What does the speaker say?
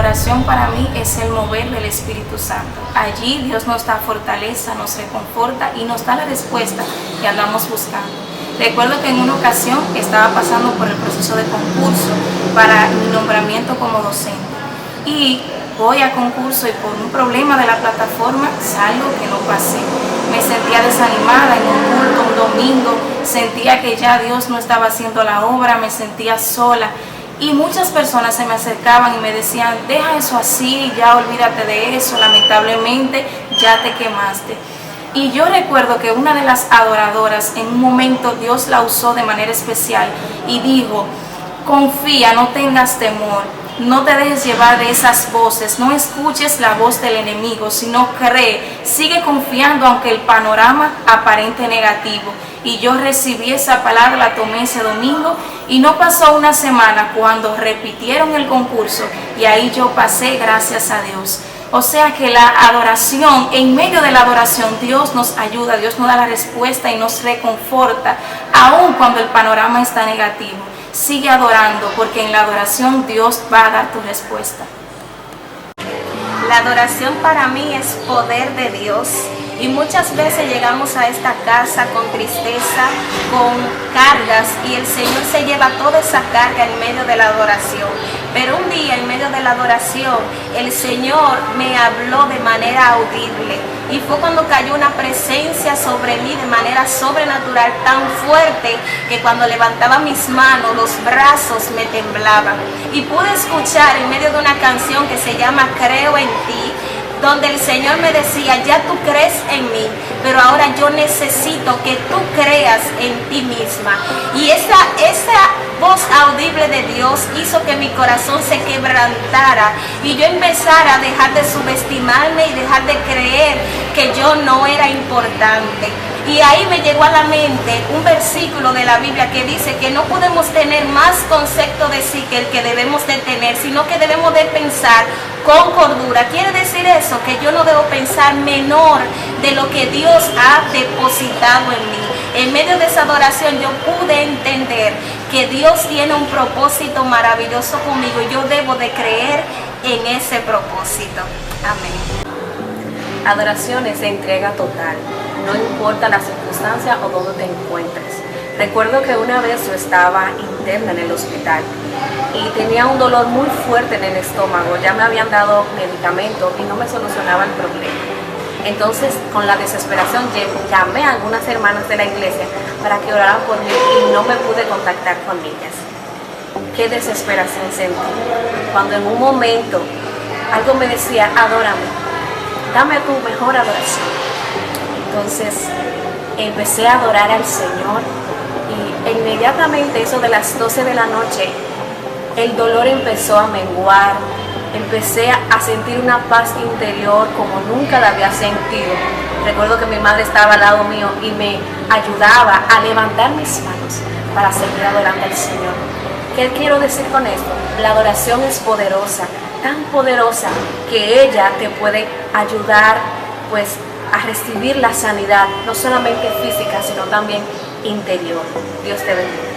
adoración para mí es el mover del Espíritu Santo. Allí Dios nos da fortaleza, nos reconforta y nos da la respuesta que andamos buscando. Recuerdo que en una ocasión estaba pasando por el proceso de concurso para mi nombramiento como docente y voy a concurso y por un problema de la plataforma salgo que no pasé. Me sentía desanimada en un culto, un domingo, sentía que ya Dios no estaba haciendo la obra, me sentía sola. Y muchas personas se me acercaban y me decían, deja eso así, ya olvídate de eso, lamentablemente ya te quemaste. Y yo recuerdo que una de las adoradoras, en un momento Dios la usó de manera especial y dijo, confía, no tengas temor, no te dejes llevar de esas voces, no escuches la voz del enemigo, sino cree, sigue confiando aunque el panorama aparente negativo. Y yo recibí esa palabra, la tomé ese domingo y no pasó una semana cuando repitieron el concurso y ahí yo pasé, gracias a Dios. O sea que la adoración, en medio de la adoración Dios nos ayuda, Dios nos da la respuesta y nos reconforta, aun cuando el panorama está negativo. Sigue adorando porque en la adoración Dios va a dar tu respuesta. La adoración para mí es poder de Dios. Y muchas veces llegamos a esta casa con tristeza, con cargas, y el Señor se lleva toda esa carga en medio de la adoración. Pero un día, en medio de la adoración, el Señor me habló de manera audible. Y fue cuando cayó una presencia sobre mí de manera sobrenatural, tan fuerte, que cuando levantaba mis manos, los brazos me temblaban. Y pude escuchar en medio de una canción que se llama Creo en ti, donde el Señor me decía, ya tú crees en mí, pero ahora yo necesito que tú creas en ti misma. Y esa voz audible de Dios hizo que mi corazón se quebrantara y yo empezara a dejar de subestimarme y dejar de creer que yo no era importante. Y ahí me llegó a la mente un versículo de la Biblia que dice que no podemos tener más concepto de sí que el que debemos de tener, sino que debemos de pensar con cordura. Quiere decir eso, que yo no debo pensar menor de lo que Dios ha depositado en mí. En medio de esa adoración yo pude entender que Dios tiene un propósito maravilloso conmigo y yo debo de creer en ese propósito. Amén. Adoración es de entrega total, no importa la circunstancia o dónde te encuentres. Recuerdo que una vez yo estaba interna en el hospital y tenía un dolor muy fuerte en el estómago, ya me habían dado medicamentos y no me solucionaba el problema. Entonces, con la desesperación, llamé a algunas hermanas de la iglesia para que oraran por mí y no me pude contactar con ellas. Qué desesperación sentí, cuando en un momento algo me decía, adórame, dame tu mejor adoración. Entonces empecé a adorar al Señor y inmediatamente, eso de las 12 de la noche, el dolor empezó a menguar, empecé a sentir una paz interior como nunca la había sentido. Recuerdo que mi madre estaba al lado mío y me ayudaba a levantar mis manos para seguir adorando al Señor. ¿Qué quiero decir con esto? La adoración es poderosa, tan poderosa que ella te puede ayudar pues a recibir la sanidad, no solamente física, sino también interior. Dios te bendiga.